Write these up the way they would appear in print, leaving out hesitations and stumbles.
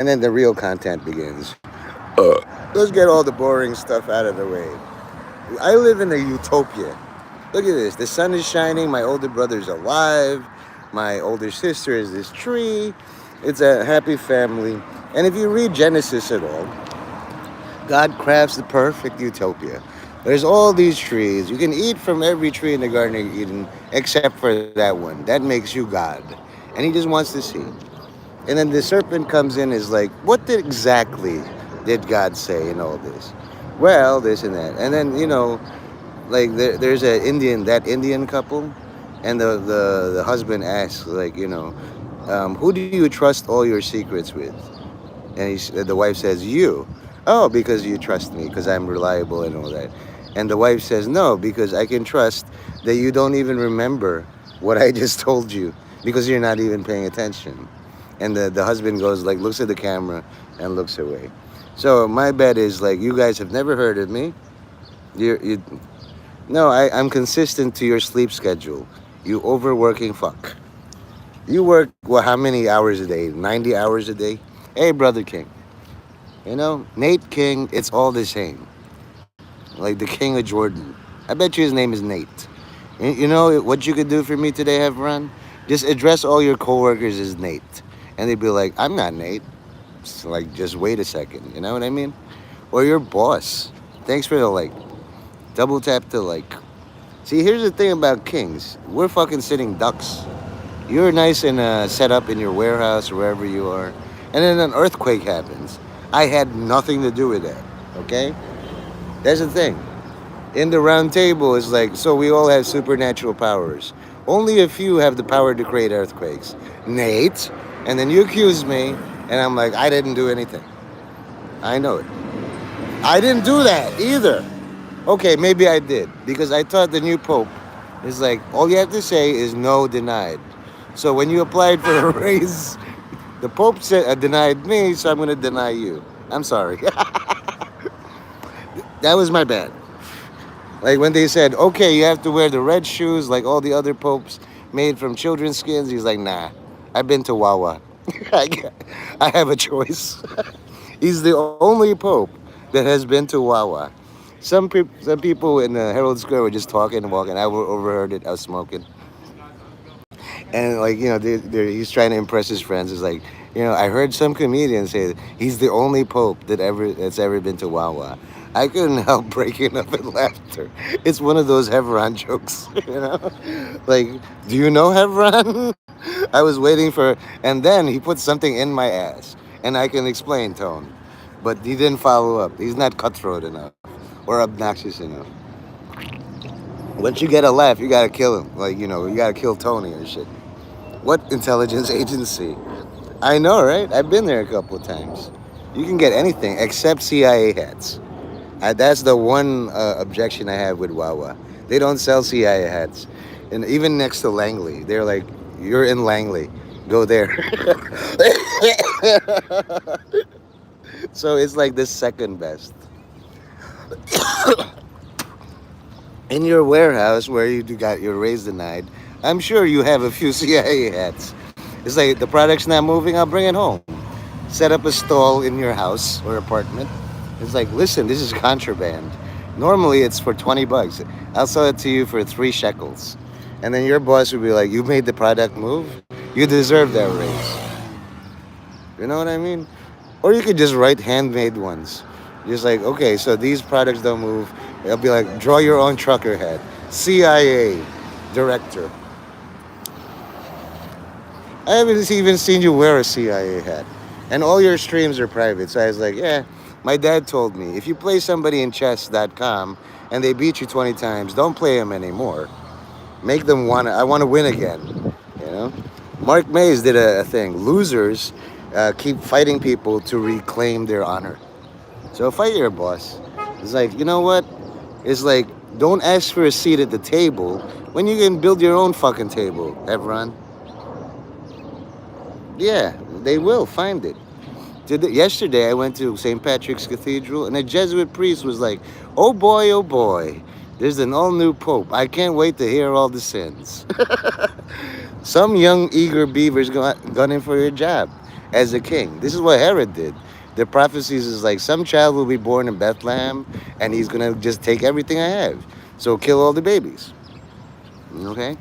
and then the real content begins. Let's get all the boring stuff out of the way. I live in a utopia. Look at this. The sun is shining. My older brother's alive. My older sister is this tree. It's a happy family. And if you read Genesis at all, God crafts the perfect utopia. There's all these trees. You can eat from every tree in the Garden of Eden except for that one. That makes you God. And he just wants to see. And then the serpent comes in is like, what exactly did God say in all this? Well, this and that. And then, like there's that Indian couple, and the husband asks, like, who do you trust all your secrets with? And the wife says, you. Oh, because you trust me, because I'm reliable and all that. And the wife says, no, because I can trust that you don't even remember what I just told you, because you're not even paying attention. And the husband goes, like, looks at the camera and looks away. So my bet is, like, you guys have never heard of me. You No, I'm consistent to your sleep schedule. You overworking fuck. You work, well, how many hours a day? 90 hours a day? Hey, Brother King. Nate King, it's all the same. Like the King of Jordan. I bet you his name is Nate. You know what you could do for me today, Havron? Just address all your coworkers as Nate. And they'd be like, I'm not Nate. It's like, just wait a second. You know what I mean? Or your boss. Thanks for the like. Double tap to like. See, here's the thing about kings. We're fucking sitting ducks. You're nice and set up in your warehouse or wherever you are. And then an earthquake happens. I had nothing to do with that. Okay? That's the thing. In the round table is like, so we all have supernatural powers. Only a few have the power to create earthquakes. Nate. And then you accuse me. And I'm like, I didn't do anything. I know it. I didn't do that either. Okay, maybe I did. Because I thought the new pope is like, all you have to say is no denied. So when you applied for a raise, the pope said denied me, so I'm going to deny you. I'm sorry. That was my bad. Like when they said, okay, you have to wear the red shoes like all the other popes made from children's skins. He's like, nah, I've been to Wawa. I have a choice. He's the only pope that has been to Wawa. Some people in Herald Square were just talking and walking. I overheard it. I was smoking. And like, he's trying to impress his friends. It's like, I heard some comedian say he's the only pope that's ever been to Wawa. I couldn't help breaking up in laughter. It's one of those Hevron jokes, Like, do you know Hevron? I was waiting for, and then he put something in my ass, and I can explain, Tone. But he didn't follow up. He's not cutthroat enough or obnoxious enough. Once you get a laugh, you gotta kill him. Like, you gotta kill Tony or shit. What intelligence agency? I know, right? I've been there a couple of times. You can get anything except CIA hats. That's the one objection I have with Wawa. They don't sell CIA hats. And even next to Langley, they're like, you're in Langley. Go there. So it's like the second best. In your warehouse where you got your raise denied, I'm sure you have a few CIA hats. It's like the product's not moving, I'll bring it home. Set up a stall in your house or apartment. It's like, listen, this is contraband. Normally it's for 20 bucks. I'll sell it to you for 3 shekels. And then your boss would be like, you made the product move? You deserve that raise. You know what I mean? Or you could just write handmade ones. Just like, okay, so these products don't move. It'll be like, draw your own trucker hat. CIA director. I haven't even seen you wear a CIA hat. And all your streams are private. So I was like, yeah, my dad told me, if you play somebody in chess.com and they beat you 20 times, don't play them anymore. Make them I want to win again. Mark Mays did a thing. Losers keep fighting people to reclaim their honor. So fight your boss. It's like, you know what? It's like, don't ask for a seat at the table when you can build your own fucking table, Evron. Yeah, they will find it. Yesterday, I went to St. Patrick's Cathedral, and a Jesuit priest was like, oh boy, there's an all-new pope. I can't wait to hear all the sins. Some young, eager beavers gunning for your job. as a king. This is what Herod did. The prophecies is like some child will be born in Bethlehem, and he's gonna just take everything I have. So kill all the babies. Okay.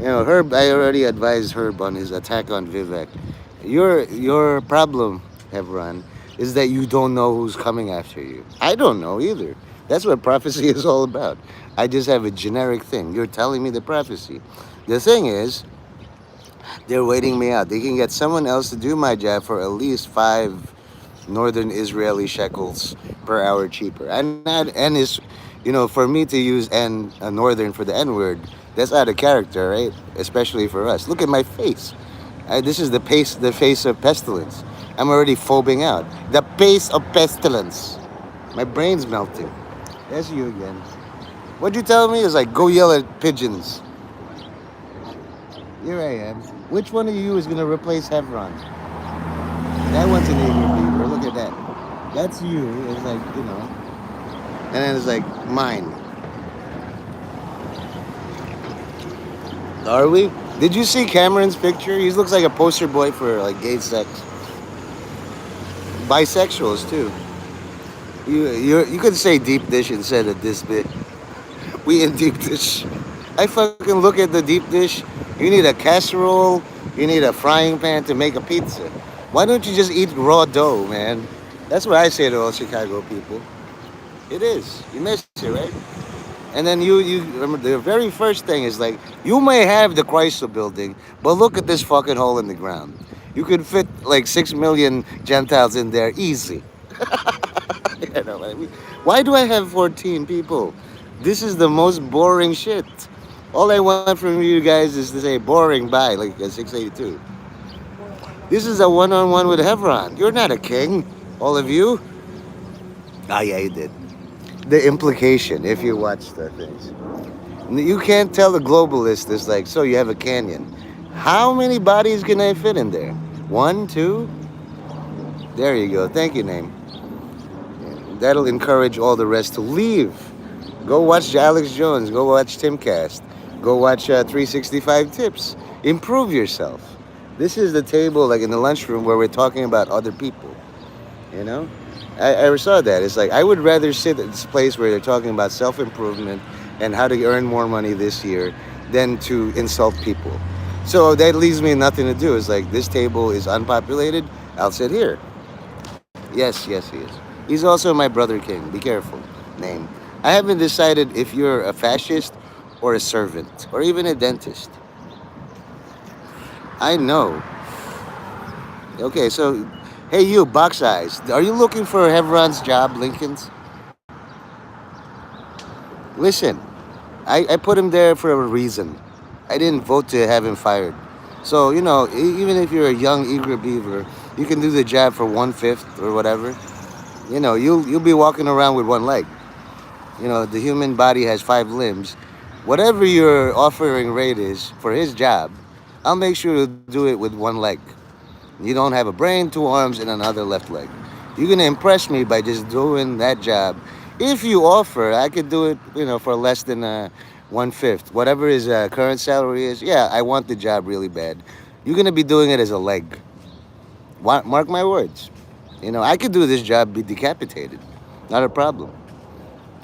Herb. I already advised Herb on his attack on Vivek. Your problem, Hebron, is that you don't know who's coming after you. I don't know either. That's what prophecy is all about. I just have a generic thing. You're telling me the prophecy. The thing is, they're waiting me out. They can get someone else to do my job for at least 5 northern Israeli shekels per hour cheaper. And that N is, for me to use N northern for the N word, that's out of character, right? Especially for us. Look at my face. This is the face of pestilence. I'm already phobing out. The face of pestilence. My brain's melting. That's you again. What'd you tell me? Is like go yell at pigeons. Here I am. Which one of you is gonna replace Hebron? That one's an eager beaver. Look at that. That's you. It's like and then it's like mine. Are we? Did you see Cameron's picture? He looks like a poster boy for like gay sex. Bisexuals too. You could say deep dish instead of this bit. We in deep dish. I fucking look at the deep dish. You need a casserole. You need a frying pan to make a pizza. Why don't you just eat raw dough, man? That's what I say to all Chicago people. It is. You missed it, right? And then you remember the very first thing is like you may have the Chrysler building, but look at this fucking hole in the ground. You could fit like 6 million Gentiles in there easy. You know what I mean? Why do I have 14 people? This is the most boring shit. All I want from you guys is to say boring bye, like a 682. This is a one-on-one with Hebron. You're not a king, all of you. Ah, yeah, you did. The implication, if you watch the things. You can't tell the globalist is like, so you have a canyon. How many bodies can I fit in there? 1, 2? There you go. Thank you, name. That'll encourage all the rest to leave. Go watch Alex Jones. Go watch Timcast. Go watch 365 Tips. Improve yourself. This is the table, like in the lunchroom, where we're talking about other people. I saw that. It's like I would rather sit at this place where they're talking about self-improvement and how to earn more money this year than to insult people. So that leaves me nothing to do. It's like this table is unpopulated. I'll sit here. Yes, he is. He's also my brother king. Be careful. Name. I haven't decided if you're a fascist or a servant or even a dentist. I know. Okay, so hey, you, box eyes. Are you looking for Hebron's job, Lincoln's? Listen, I put him there for a reason. I didn't vote to have him fired. So, even if you're a young, eager beaver, you can do the job for 1/5 or whatever. You'll be walking around with one leg. The human body has 5 limbs. Whatever your offering rate is for his job, I'll make sure to do it with one leg. You don't have a brain, 2 arms, and another left leg. You're going to impress me by just doing that job. If you offer, I could do it, for less than 1/5. Whatever his current salary is, yeah, I want the job really bad. You're going to be doing it as a leg. Mark my words. I could do this job, be decapitated. Not a problem.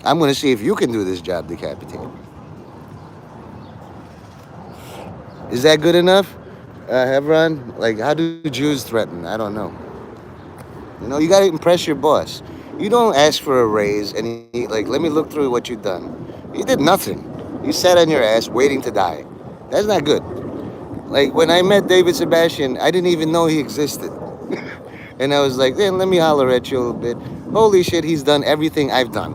I'm going to see if you can do this job decapitated. Is that good enough, Hebron? Like, how do Jews threaten? I don't know. You got to impress your boss. You don't ask for a raise and let me look through what you've done. You did nothing. You sat on your ass waiting to die. That's not good. Like, when I met David Sebastian, I didn't even know he existed. And I was like, then let me holler at you a little bit. Holy shit, he's done everything I've done.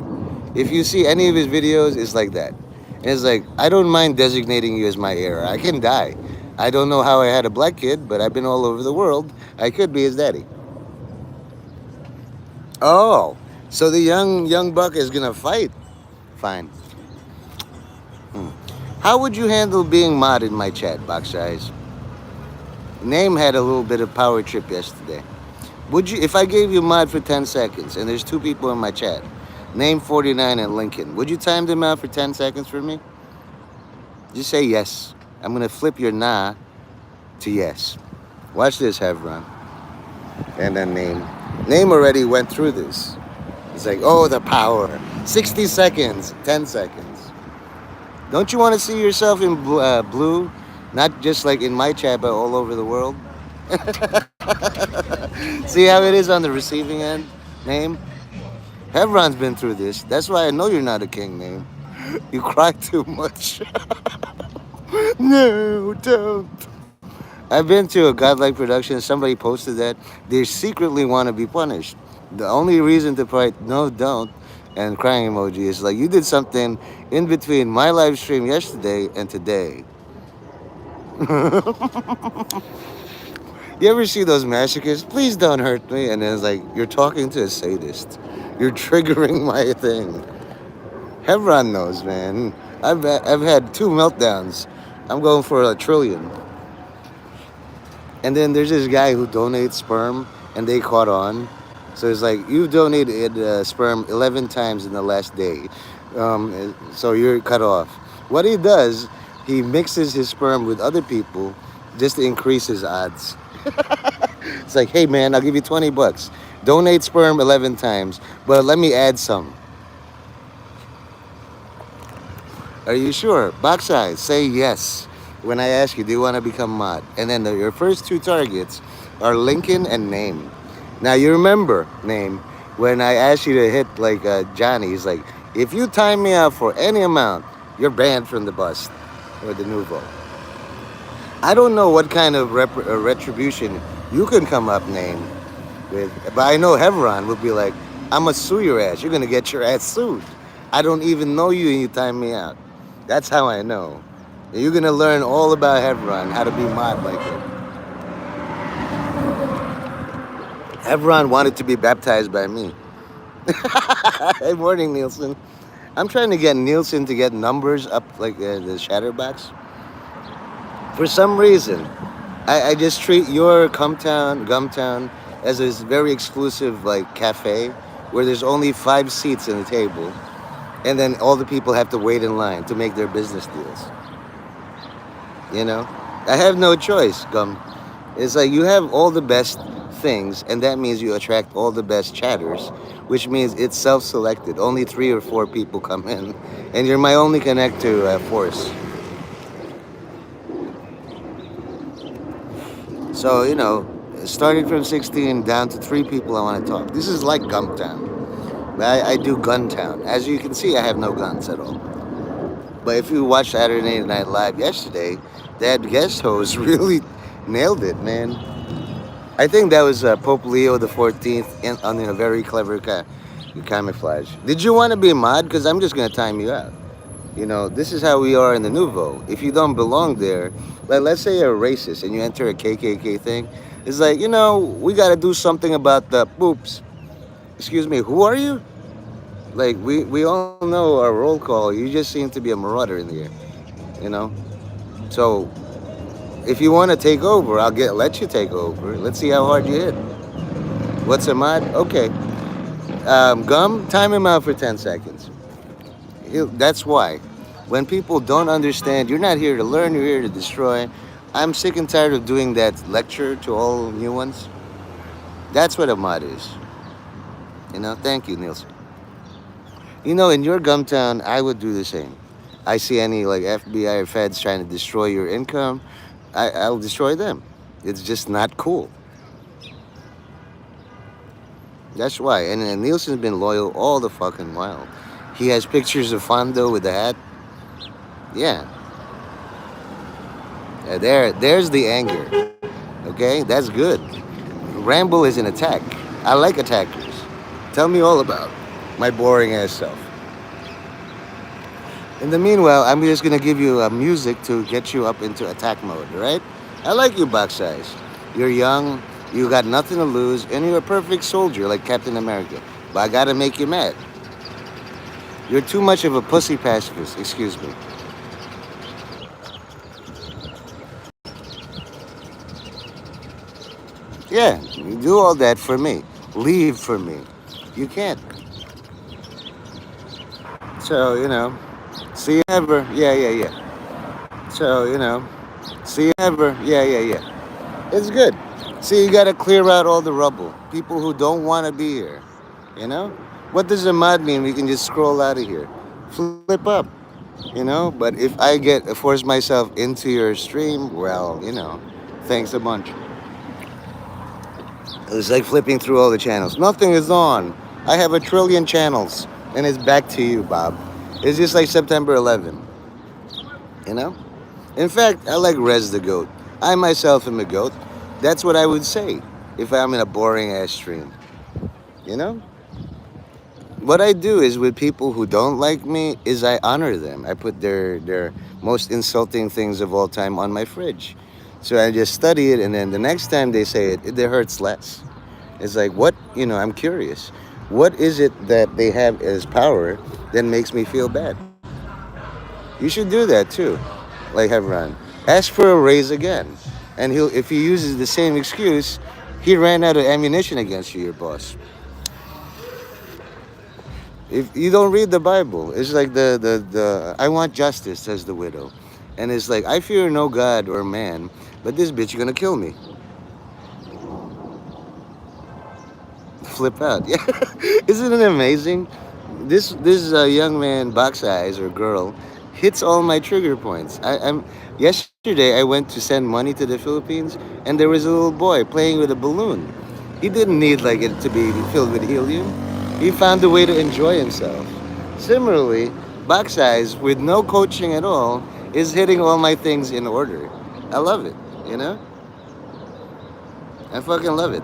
If you see any of his videos, it's like that. And it's like, I don't mind designating you as my heir. I can die. I don't know how I had a black kid, but I've been all over the world. I could be his daddy. Oh, so the young buck is gonna fight. Fine. How would you handle being mod in my chat, box eyes? Name had a little bit of power trip yesterday. Would you, if I gave you mod for 10 seconds and there's 2 people in my chat, Name 49 and Lincoln, would you time them out for 10 seconds for me? Just say yes. I'm gonna flip your nah to yes. Watch this, Hevron. And then name. Name already went through this. It's like, oh, the power. 60 seconds, 10 seconds. Don't you want to see yourself in blue? Not just like in my chat, but all over the world? See how it is on the receiving end? Name? Hevron's been through this. That's why I know you're not a king, name. You cry too much. No, don't. I've been to a godlike production. Somebody posted that they secretly want to be punished. The only reason to write no, don't, and crying emoji is like you did something in between my live stream yesterday and today. You ever see those masochists? Please don't hurt me. And then it's like you're talking to a sadist. You're triggering my thing. Hevron knows, man. I've had two meltdowns. I'm going for a trillion. And then there's this guy who donates sperm, and they caught on. So it's like you donated sperm 11 times in the last day, so you're cut off. What he does, he mixes his sperm with other people just to increase his odds. It's like, hey man, I'll give you $20. Donate sperm 11 times, but let me add some. Are you sure? Box size, say yes. When I ask you, do you want to become mod? And then your first two targets are Lincoln and Name. Now you remember, Name, when I asked you to hit like Johnny, he's like, if you time me out for any amount, you're banned from the bus or the Nouveau. I don't know what kind of retribution you can come up, Name, with, but I know Hevron would be like, I'm gonna sue your ass. You're gonna get your ass sued. I don't even know you and you time me out. That's how I know. You're gonna learn all about Hevron, how to be mod like it. Hevron wanted to be baptized by me. Hey, morning, Nielsen. I'm trying to get Nielsen to get numbers up like the Shatterbox. For some reason, I just treat your Gumtown, as this very exclusive like cafe where there's only 5 seats in the table, and then all the people have to wait in line to make their business deals. You know, I have no choice, Gum. It's like you have all the best things, and that means you attract all the best chatters, which means it's self-selected. Only 3 or 4 people come in, and you're my only connect to force. So, you know, starting from 16 down to 3 people I want to talk. This is like Gumtown. I do Guntown. As you can see, I have no guns at all. But if you watched Saturday Night Live yesterday, that guest host really nailed it, man. I think that was Pope Leo the 14th on a very clever camouflage. Did you want to be a mod? Because I'm just going to time you out. You know, this is how we are in the Nouveau. If you don't belong there, like let's say you're a racist and you enter a KKK thing, it's like, you know, we got to do something about the poops. Excuse me, who are you? Like, we all know our roll call. You just seem to be a marauder in the air, you know? So, if you want to take over, I'll let you take over. Let's see how hard you hit. What's a mod? Okay. Gum, time him out for 10 seconds. That's why. When people don't understand, you're not here to learn, you're here to destroy. I'm sick and tired of doing that lecture to all new ones. That's what a mod is. You know, thank you, Nielsen. You know, in your Gumtown, I would do the same. I see any like FBI or feds trying to destroy your income, I'll destroy them. It's just not cool. That's why. And Nielsen's been loyal all the fucking while. He has pictures of Fondo with the hat. Yeah. There's the anger. Okay, that's good. Ramble is an attack. I like attackers. Tell me all about my boring ass self. In the meanwhile, I'm just gonna give you music to get you up into attack mode, right? I like you, box size. You're young, you got nothing to lose, and you're a perfect soldier like Captain America. But I gotta make you mad. You're too much of a pussy pacifist, excuse me. Yeah, you do all that for me. Leave for me. You can't. So, you know, see you ever. Yeah. So, you know, See you never. Yeah, yeah, yeah. It's good. See, you got to clear out all the rubble. People who don't want to be here. You know? What does a mod mean? We can just scroll out of here. Flip up. But if I get force myself into your stream, well, thanks a bunch. It's like flipping through all the channels. Nothing is on. I have a trillion channels, and it's back to you, Bob. It's just like September 11th. You know? In fact, I like Rez the Goat. I myself am a goat. That's what I would say if I'm in a boring ass stream. You know? What I do is with people who don't like me is I honor them. I put their most insulting things of all time on my fridge. So I just study it, and then the next time they say it hurts less. It's like, what, I'm curious. What is it that they have as power that makes me feel bad? You should do that too, like Hevron. Ask for a raise again. And if he uses the same excuse, he ran out of ammunition against you, your boss. If you don't read the Bible, it's like the I want justice, says the widow. And it's like, I fear no God or man, but this bitch gonna kill me. Flip out. Yeah. Isn't it amazing? This young man, box eyes or girl, hits all my trigger points. I'm Yesterday I went to send money to the Philippines, and there was a little boy playing with a balloon. He didn't need like it to be filled with helium. He found a way to enjoy himself. Similarly, box eyes with no coaching at all is hitting all my things in order. I love it. You know, I fucking love it.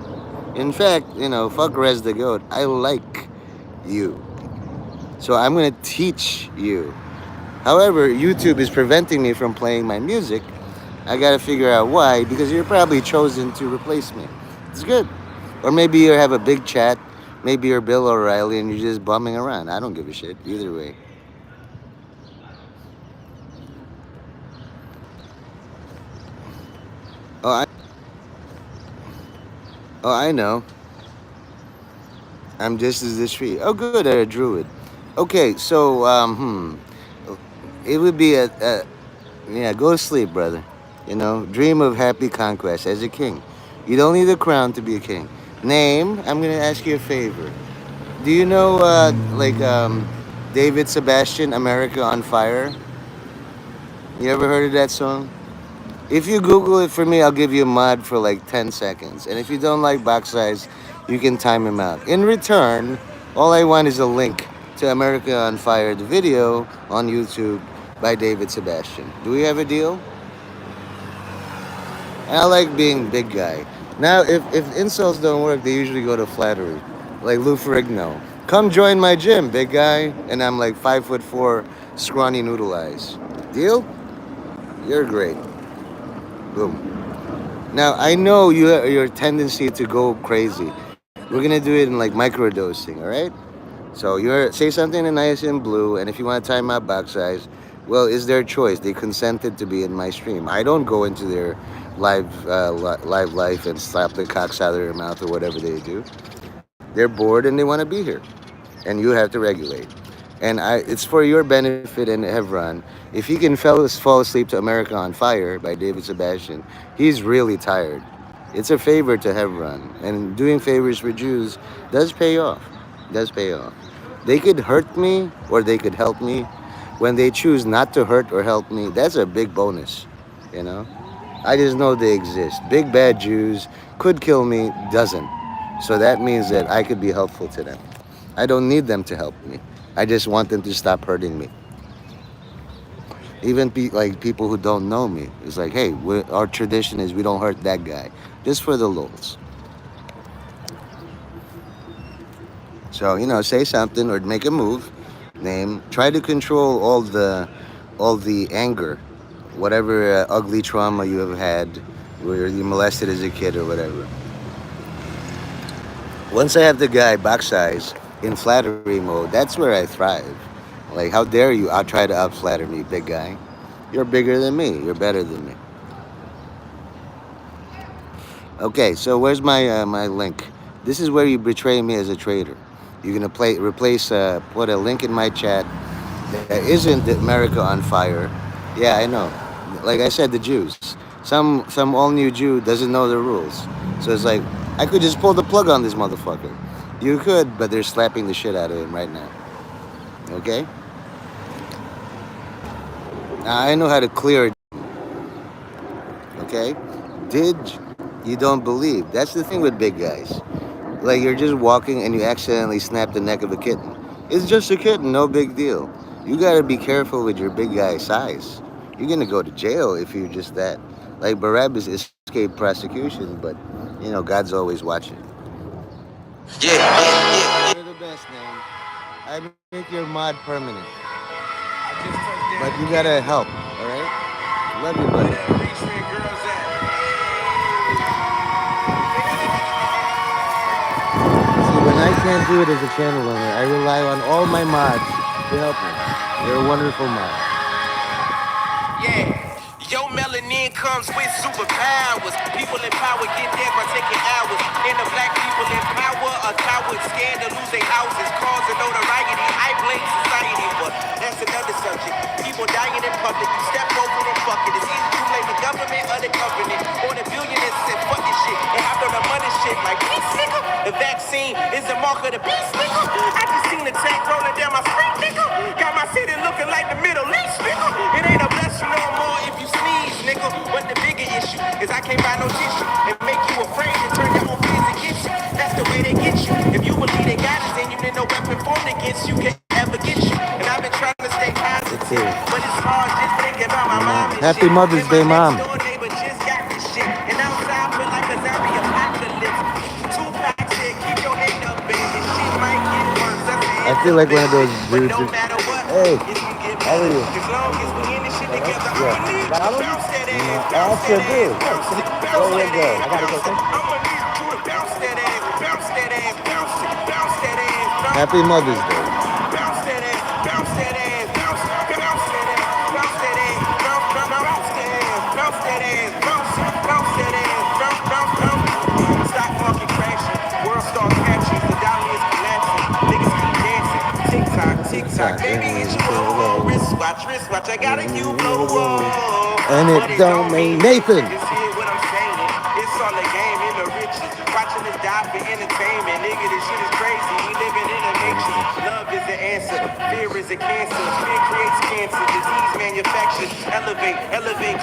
In fact, fuck Rez the Goat. I like you. So I'm going to teach you. However, YouTube is preventing me from playing my music. I got to figure out why, because you're probably chosen to replace me. It's good. Or maybe you have a big chat. Maybe you're Bill O'Reilly and you're just bumming around. I don't give a shit. Either way. Oh, I know. I'm just as this tree. Oh, good, a druid. Okay, so it would be yeah. Go to sleep, brother. Dream of happy conquest as a king. You don't need a crown to be a king. Name. I'm gonna ask you a favor. Do you know David Sebastian, "America on Fire"? You ever heard of that song? If you Google it for me, I'll give you a mod for like 10 seconds. And if you don't like box size, you can time him out. In return, all I want is a link to America on Fire, the video on YouTube by David Sebastian. Do we have a deal? And I like being big guy. Now, if insults don't work, they usually go to flattery. Like Lou Ferrigno. Come join my gym, big guy. And I'm like 5'4", scrawny noodle eyes. Deal? You're great. Boom. Now I know your tendency to go crazy. We're gonna do it in like micro dosing, all right? So you say something in nice and blue, and if you want to time out box size, well, it's their choice. They consented to be in my stream. I don't go into their live life and slap the cocks out of their mouth or whatever they do. They're bored and they want to be here, and you have to regulate. And it's for your benefit and Hevron. If he can fall asleep to "America on Fire" by David Sebastian, he's really tired. It's a favor to Hevron, and doing favors for Jews does pay off. Does pay off. They could hurt me or they could help me. When they choose not to hurt or help me, that's a big bonus. You know, I just know they exist. Big bad Jews could kill me, doesn't. So that means that I could be helpful to them. I don't need them to help me. I just want them to stop hurting me. Even like people who don't know me, it's like, hey, our tradition is we don't hurt that guy, just for the lulz. So say something or make a move. Name. Try to control all the anger, whatever ugly trauma you have had, where you molested as a kid or whatever. Once I have the guy box size in flattery mode, that's where I thrive. Like, how dare you try to out-flatter me, big guy? You're bigger than me. You're better than me. Okay, so where's my link? This is where you betray me as a traitor. You're gonna put a link in my chat that isn't America on Fire. Yeah, I know. Like I said, the Jews. Some all new Jew doesn't know the rules. So it's like I could just pull the plug on this motherfucker. You could, but they're slapping the shit out of him right now. Okay? Now, I know how to clear it. Okay? Did you don't believe? That's the thing with big guys. Like you're just walking and you accidentally snap the neck of a kitten. It's just a kitten, no big deal. You gotta be careful with your big guy size. You're gonna go to jail if you're just that. Like Barabbas escaped prosecution, but God's always watching. You're the best, man. I make your mod permanent. But you gotta help, alright? Love you, buddy. See, when I can't do it as a channel owner, I rely on all my mods to help me. You're a wonderful mod. Yeah. Your melanin comes with superpowers. People in power get there by taking hours. And the black people in power are cowards scared to lose their houses. Causing notoriety. I blame society, but that's another subject. People dying in public. You step over and fuck it. It's easy to blame the government or the covenant. Or the billionaires said fuck this shit. And hop on the money shit like peace, nigga. The vaccine is the mark of the beast, nigga. I just seen the tank rolling down my street, nigga. Got my city looking like the Middle East, nigga. It ain't a blessing no more if you sneeze, nigga. But the bigger issue is I can't buy no tissue and make you afraid to turn your own fears against you. That's the way they get you. If you believe they got us, then you need no weapon formed against you can ever get you. And I've been trying to stay positive, but it's hard just thinking about my mom and Happy shit. Mother's And my Day, Mom. next door neighbor just got this shit. And outside feel like a zombie apocalypse. Tupac said, keep your head up, baby. Shit might get worse. That's the I end feel of like one of it. those But dudes. no matter what, Hey, it's gonna get how are better. you? As long as we in this shit together, Yeah. I'ma need you to bounce that ass, I bounce actually that do. ass, bounce it, There bounce you that go. ass, bounce it. I'ma need you to bounce that ass, bounce that ass, bounce it, bounce that ass, bounce Happy Mother's Day. bounce that ass, bounce that ass, bounce, bounce that ass, bounce that ass, bounce, bounce that ass, bounce that ass, bounce, bounce that ass, bounce, bounce. Stock market crashing, world star catching, the dollar is collapsing, niggas keep dancing. Tick tock, tick tock, baby, it's your wristwatch. I got a new blow, And but it it don't don't mean mean Nathan. Just hear what I'm saying. It's all a game in the riches. Watching us die for entertainment. Nigga, this shit is crazy. We living in a matrix. Love is the answer. Fear is a cancer. Fear creates cancer. Disease manufactured. Elevate.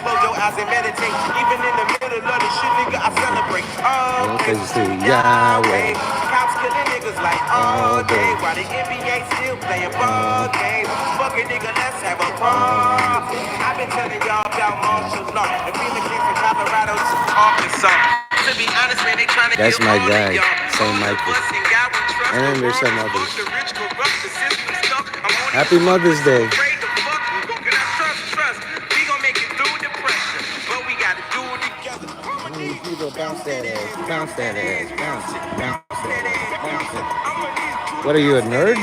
Close your eyes and meditate. Even in the middle of the shit, nigga, I celebrate. All praises to Yahweh. Cops killing niggas like all day. While the NBA still playing ball games. Fuck a nigga, let's have a ball. I've been telling y'all about martial law. The feeling came from Colorado to Arkansas. To be honest, man, they trying to That's kill my all guy, of y'all. Saint All of Michael. us and God we trust. And then The there's world some is others. fucked, the rich corrupt, the system stuck. I'm on Happy this fuck, Mother's but so Day. afraid to fuck. Who can I trust? We gon' make it through the pressure, but we gotta do it together. How many people bounce that ass, bounce that ass, bounce it, bounce that ass, bounce it. What are you, a nerd?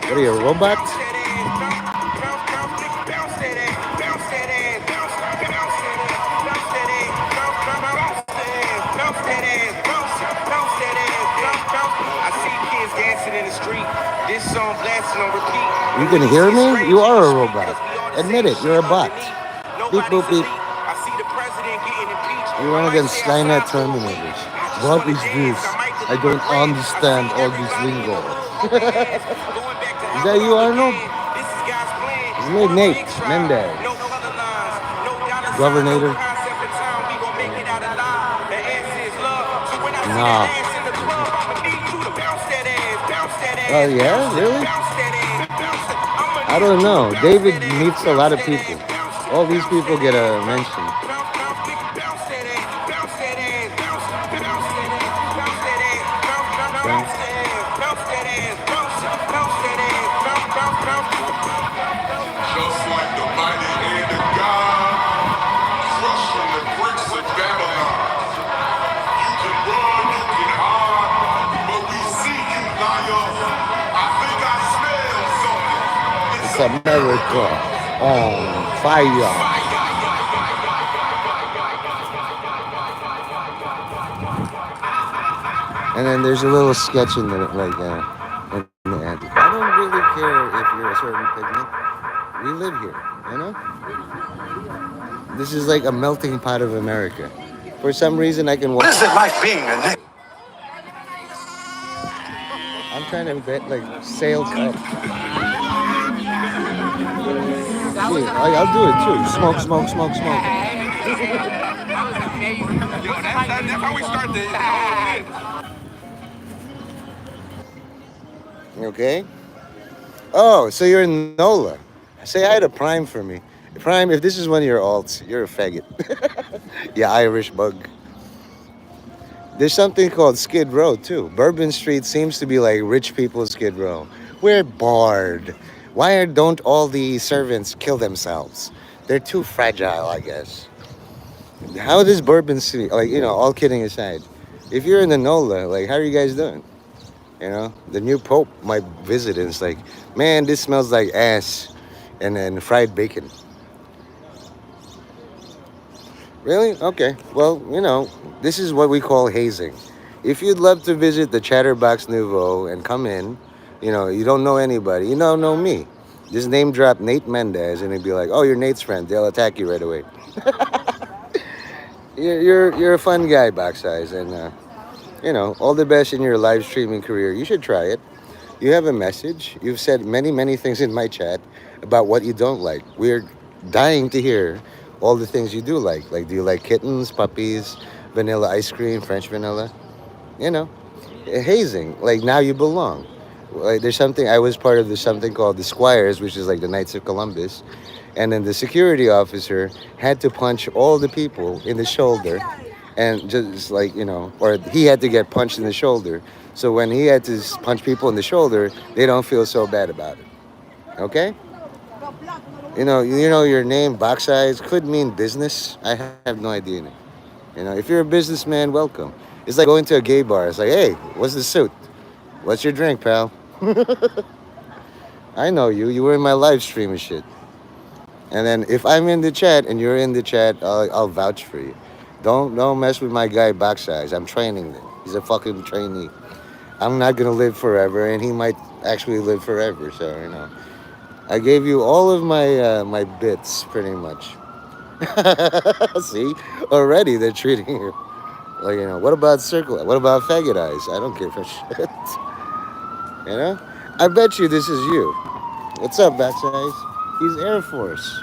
What are you, a robot? I see kids dancing in the street. This song blasting on repeat. You can hear me? You are a robot. Admit it, you're a bot. Beep boop beep. I see the president getting impeached. You're one of them Skynet Terminators. What is this? I don't understand all this lingo. Is that you, Arnold? It's me, Nate Mendez. Governor. Nah. Oh yeah, really? I don't know. David meets a lot of people. All these people get a mention. Just like the mighty hand of God, crushing the bricks of Babylon. You can run, you can hide, but we see you, liar. I think I smell something. It's It's America America. on fire. And then there's a little sketch in the in the end. I don't really care if you're a certain pigment. We live here, you know. This is like a melting pot of America. For some reason, I can walk. What is it like being a nigga? I'm trying to bet like sail cup. See, I'll do it too. Smoke, smoke, smoke, smoke. That's how we start the whole bit. Okay. Oh, so you're in NOLA. Say hi to Prime for me. Prime, if this is one of your alts, you're a faggot. Yeah, Irish bug. There's something called Skid Row too. Bourbon Street seems to be like rich people's Skid Row. We're bored. Don't all the servants kill themselves? They're too fragile, I guess. How does Bourbon Street, like, all kidding aside, if you're in the NOLA, like, how are you guys doing? The new pope might visit and it's like, man, this smells like ass and then fried bacon. Really? Okay. Well, this is what we call hazing. If you'd love to visit the Chatterbox Nouveau and come in, you don't know anybody, you don't know me. Just name drop Nate Mendez and it'd be like, oh, you're Nate's friend. They'll attack you right away. You're a fun guy, Box Eyes, and all the best in your live streaming career. You should try it. You have a message. You've said many, many things in my chat about what you don't like. We're dying to hear all the things you do like. Like, do you like kittens, puppies, vanilla ice cream, French vanilla? You know, hazing. Like, now you belong. Like, there's something, I was part of this something called the Squires, which is like the Knights of Columbus. And then the security officer had to punch all the people in the shoulder and just like, or he had to get punched in the shoulder. So when he had to punch people in the shoulder, they don't feel so bad about it. Okay? Your name, box size, could mean business. I have no idea. If you're a businessman, welcome. It's like going to a gay bar. It's like, hey, what's the suit? What's your drink, pal? I know you. You were in my live stream and shit. And then if I'm in the chat and you're in the chat, I'll vouch for you. Don't mess with my guy box size. I'm training him. He's a fucking trainee. I'm not gonna live forever, and he might actually live forever. So I gave you all of my bits pretty much. See, already they're treating you like What about circle? What about faggot eyes? I don't give a shit. I bet you this is you. What's up, box size? He's Air Force.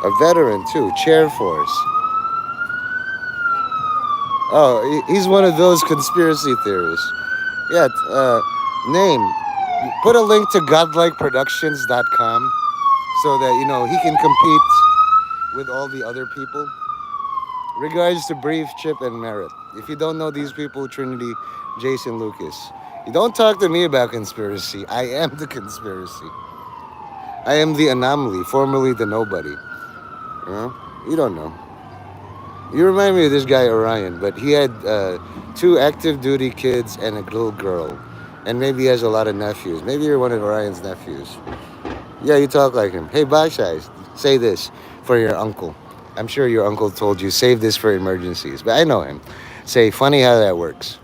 A veteran, too. Chair Force. Oh, he's one of those conspiracy theorists. Yeah, name. Put a link to godlikeproductions.com so that, he can compete with all the other people. Regards to Brief, Chip, and Merit. If you don't know these people, Trinity, Jason, Lucas, you don't talk to me about conspiracy. I am the conspiracy. I am the anomaly, formerly the nobody. You don't know. You remind me of this guy Orion, but he had 2 active duty kids and a little girl. And maybe he has a lot of nephews. Maybe you're one of Orion's nephews. Yeah, you talk like him. Hey, box size, say this for your uncle. I'm sure your uncle told you, save this for emergencies. But I know him. Say, funny how that works.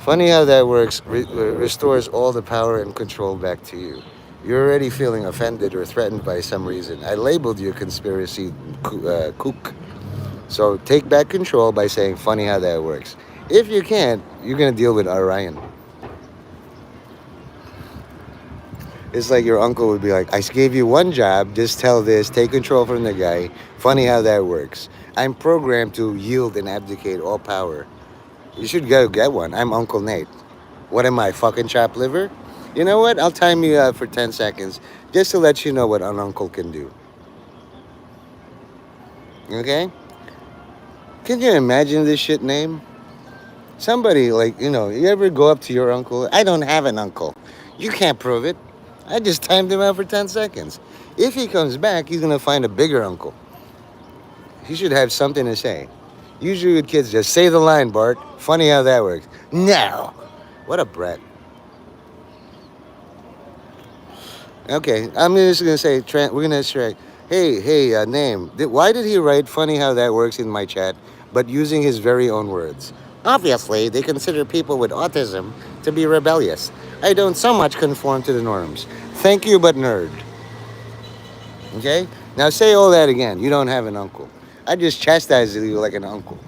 Funny how that works restores all the power and control back to you. You're already feeling offended or threatened by some reason. I labeled you conspiracy kook. So take back control by saying, funny how that works. If you can't, you're going to deal with Orion. It's like your uncle would be like, I gave you one job, just tell this, take control from the guy. Funny how that works. I'm programmed to yield and abdicate all power. You should go get one. I'm Uncle Nate. What am I, fucking chopped liver? You know what? I'll time you out for 10 seconds just to let you know what an uncle can do. Okay? Can you imagine this shit name? Somebody you ever go up to your uncle? I don't have an uncle. You can't prove it. I just timed him out for 10 seconds. If he comes back, he's going to find a bigger uncle. He should have something to say. Usually with kids, just say the line, Bart. Funny how that works. No. What a brat. Okay, I'm just going to say, we're going to say, name. Why did he write funny how that works in my chat, but using his very own words? Obviously, they consider people with autism to be rebellious. I don't so much conform to the norms. Thank you, but nerd. Okay? Now say all that again. You don't have an uncle. I just chastised you like an uncle.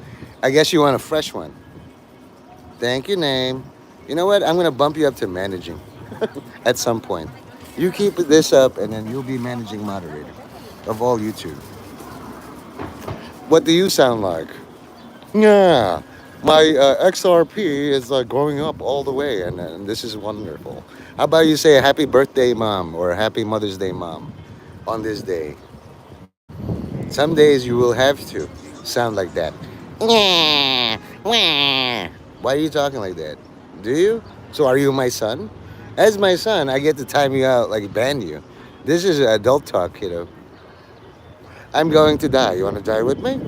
I guess you want a fresh one. Thank you, name. You know what? I'm going to bump you up to managing at some point. You keep this up, and then you'll be managing moderator of all YouTube. What do you sound like? Yeah, my XRP is going up all the way, and this is wonderful. How about you say happy birthday, mom, or happy Mother's Day, mom, on this day? Some days you will have to sound like that. Yeah, wah. Why are you talking like that? Do you? So are you my son? As my son, I get to time you out like ban you. This is adult talk, kiddo. I'm going to die. You want to die with me?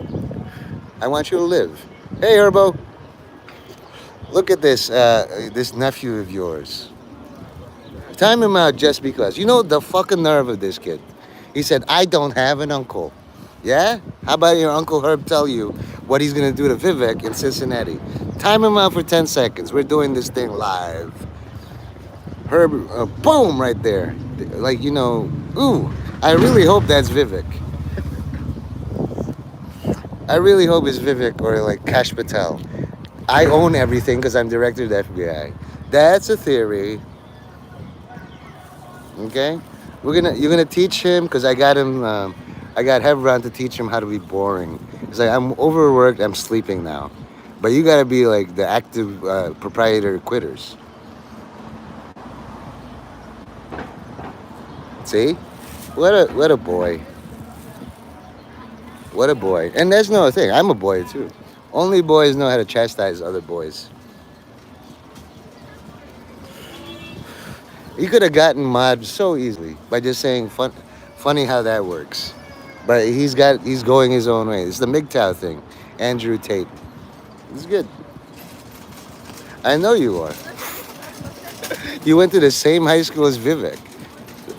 I want you to live. Hey, Herbo, look at this nephew of yours. Time him out just because. You know the fucking nerve of this kid. He said, I don't have an uncle. Yeah? How about your Uncle Herb tell you what he's gonna do to Vivek in Cincinnati? Time him out for 10 seconds. We're doing this thing live. Herb, boom, right there. Like, ooh, I really hope that's Vivek. I really hope it's Vivek or like Kash Patel. I own everything because I'm director of the FBI. That's a theory. Okay, you're gonna teach him because I got him. I got Hevron to teach him how to be boring. It's like I'm overworked. I'm sleeping now, but you gotta be like the active proprietor quitters. See, what a boy. What a boy. And that's no thing. I'm a boy too. Only boys know how to chastise other boys. He could have gotten mod so easily by just saying funny how that works. But he's going his own way. It's the MGTOW thing. Andrew Tate. It's good. I know you are. You went to the same high school as Vivek.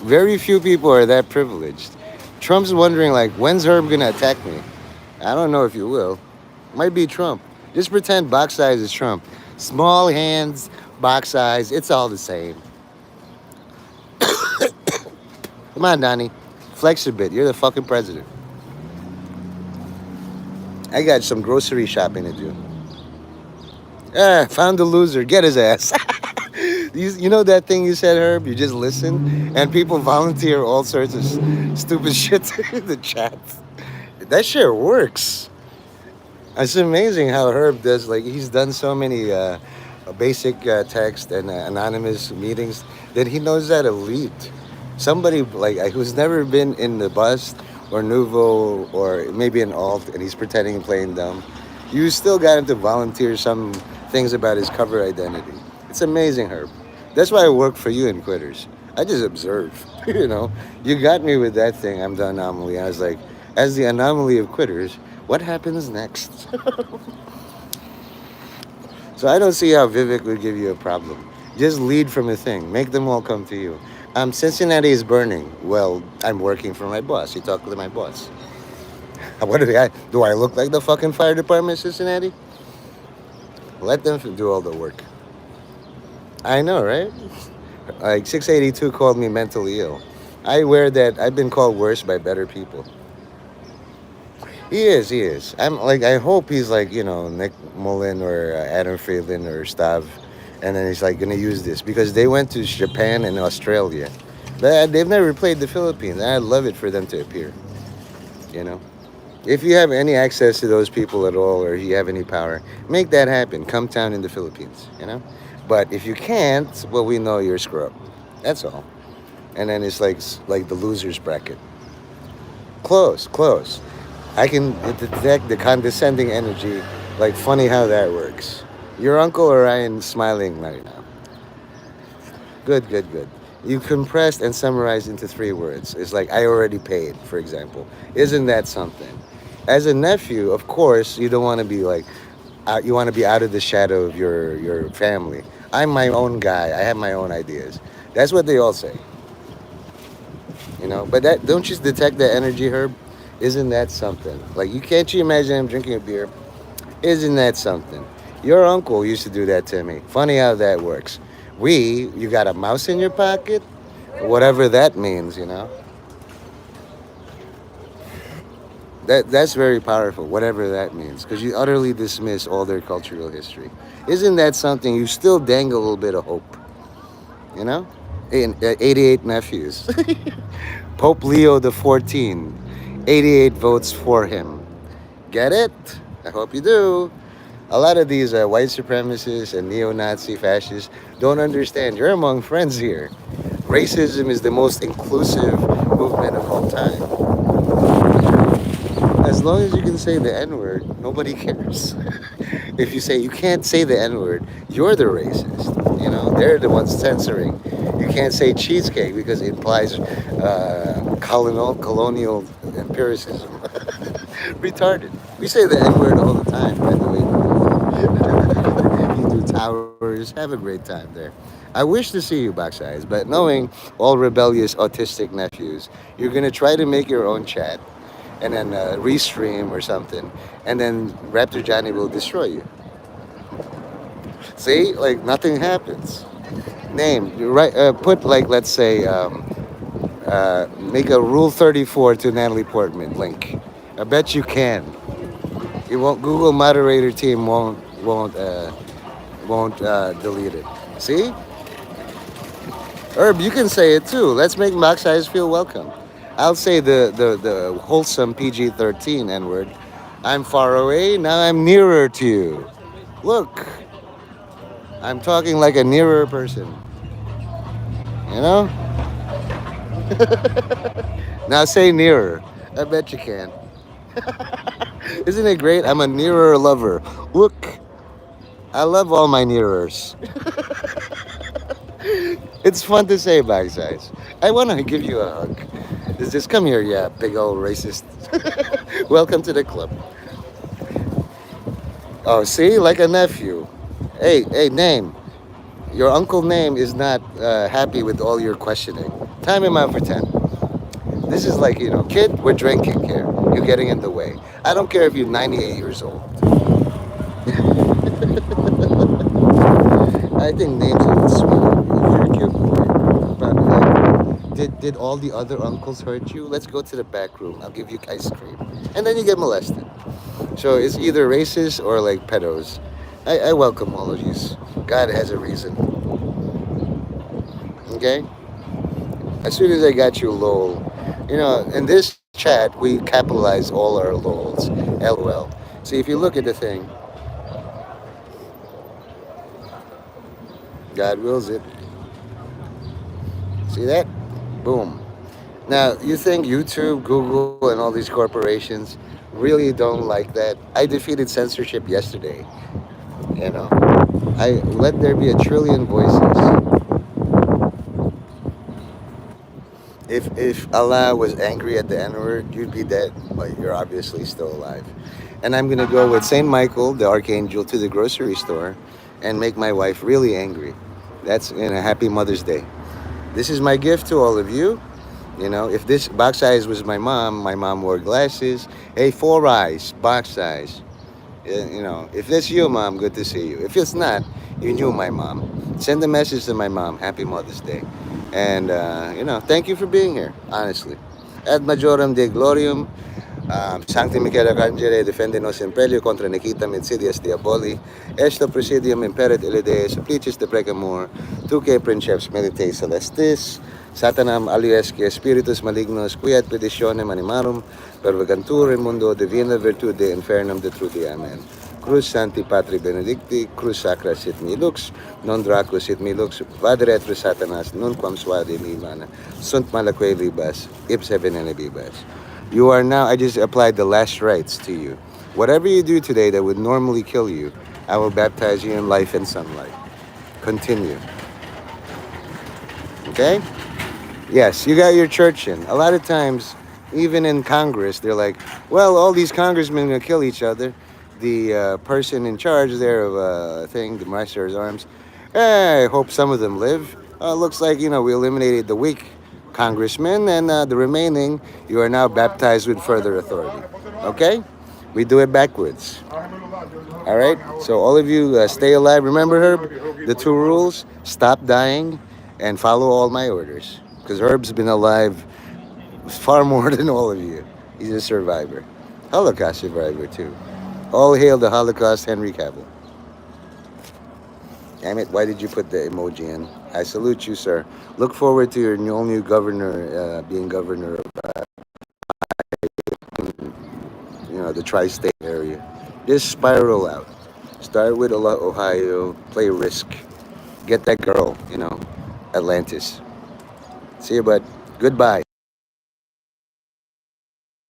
Very few people are that privileged. Trump's wondering like, when's Herb gonna attack me? I don't know if you will. Might be Trump. Just pretend box size is Trump. Small hands, box size, it's all the same. Come on, Donnie. Flex a bit. You're the fucking president. I got some grocery shopping to do. Found the loser. Get his ass. You know that thing you said, Herb? You just listen, and people volunteer all sorts of stupid shit in the chat. That shit works. It's amazing how Herb does. Like he's done so many basic text and anonymous meetings that he knows how to lead. Somebody like who's never been in the bus or Nouveau or maybe an alt, and he's pretending and playing dumb. You still got him to volunteer some things about his cover identity. It's amazing, Herb. That's why I work for you in Quitters. I just observe. You got me with that thing. I'm the anomaly. I was like, as the anomaly of Quitters, what happens next? So I don't see how Vivek would give you a problem. Just lead from a thing. Make them all come to you. Cincinnati is burning. Well, I'm working for my boss. You talk to my boss. What do I look like the fucking fire department in Cincinnati? Let them do all the work. I know, right? Like 682 called me mentally ill. I wear that. I've been called worse by better people. He is. I hope he's like, Nick Mullen or Adam Friedland or Stav. And then he's like going to use this because they went to Japan and Australia. But they've never played the Philippines. And I'd love it for them to appear. If you have any access to those people at all or you have any power, make that happen. Come town in the Philippines. But if you can't, well, we know you're a scrub. That's all. And then it's like the losers bracket. Close. I can detect the condescending energy. Like, funny how that works. Your uncle or Ryan smiling right now. Good. You compressed and summarized into 3 words. It's like, I already paid, for example. Isn't that something? As a nephew, of course, you don't want to be like, you want to be out of the shadow of your family. I'm my own guy. I have my own ideas. That's what they all say. But don't you detect that energy, Herb? Isn't that something? Like, can't you imagine him drinking a beer? Isn't that something? Your uncle used to do that to me. Funny how that works. You got a mouse in your pocket? Whatever that means, you know? That's very powerful, whatever that means, because you utterly dismiss all their cultural history. Isn't that something you still dangle a little bit of hope, you know? In 88 nephews. Pope Leo the 14, 88 votes for him. Get it? I hope you do. A lot of these white supremacists and neo-Nazi fascists don't understand. You're among friends here. Racism is the most inclusive movement of all time. As long as you can say the N word, nobody cares. If you say you can't say the N word, you're the racist. You know, they're the ones censoring. You can't say cheesecake because it implies colonial empiricism. Retarded. We say the N word all the time, by the way. You do towers. Have a great time there. I wish to see you, Box Eyes, but knowing all rebellious autistic nephews, you're going to try to make your own chat and then restream or something, and then Raptor Johnny will destroy you. See, like nothing happens. Name, right? Put like let's say, make a Rule 34 to Natalie Portman link. I bet you can. It won't. Google moderator team won't delete it. See, Herb, you can say it too. Let's make Box Eyes feel welcome. I'll say the wholesome PG-13 N word. I'm far away, now I'm nearer to you. Look, I'm talking like a nearer person, you know? Now say nearer. I bet you can. Isn't it great? I'm a nearer lover. Look, I love all my nearers. It's fun to say, Backsides. I want to give you a hug. Just come here, yeah, big old racist. Welcome to the club. Oh, see, like a nephew. Hey, name. Your uncle name is not happy with all your questioning. Time him out for 10. This is like, kid, we're drinking here. You're getting in the way. I don't care if you're 98 years old. I think names are sweet. You're a cute boy. Probably like, did all the other uncles hurt you? Let's go to the back room. I'll give you ice cream. And then you get molested. So it's either racist or like pedos. I welcome all of you. God has a reason. Okay? As soon as I got you lol, in this chat we capitalize all our lols. LOL. See, if you look at the thing, God wills it. See that? Boom. Now, you think YouTube, Google, and all these corporations really don't like that? I defeated censorship yesterday. You know, I let there be a trillion voices. If Allah was angry at the N word, you'd be dead, but you're obviously still alive. And I'm gonna go with Saint Michael, the archangel, to the grocery store, and make my wife really angry. That's a happy Mother's Day. This is my gift to all of you. If this box size was my mom wore glasses. Hey, 4 eyes, box size. If that's you, mom, good to see you. If it's not, you knew my mom. Send a message to my mom. Happy Mother's Day. And, thank you for being here, honestly. Ad majorem de glorium, Sancti Michael Arcangele, defendenos in pelio contra nequitam insidias diaboli, esto presidium imperet ilide, supplicis de precamur, tuque princeps milite celestis, Satanam aliesque spiritus malignos, quiet petitionem animarum, pervegantur in mundo divina virtude infernum detrudi. Amen. Cruz Sancti Patri Benedicti, Cruz Sacra sit mi lux, non Dracus sit mi lux, vadere retro Satanas, nunquam suade mi mana, sunt malaque libas, ipse venene bibas. You are now, I just applied the last rites to you. Whatever you do today that would normally kill you, I will baptize you in life and sunlight. Continue. Okay? Yes, you got your church in. A lot of times, even in Congress, they're like, well, all these congressmen are going to kill each other. The person in charge there of the Master's Arms, I hope some of them live. Looks like, we eliminated the weak congressmen, and the remaining, you are now baptized with further authority. Okay? We do it backwards. All right. So all of you, stay alive. Remember, Herb, the two rules: stop dying, and follow all my orders. Because Herb's been alive far more than all of you. He's a survivor, Holocaust survivor too. All hail the Holocaust, Henry Cavill. Damn it! Why did you put the emoji in? I salute you, sir. Look forward to your all new governor being governor of the tri-state area. Just spiral out. Start with Ohio. Play Risk. Get that girl. Atlantis. See you, bud. Goodbye.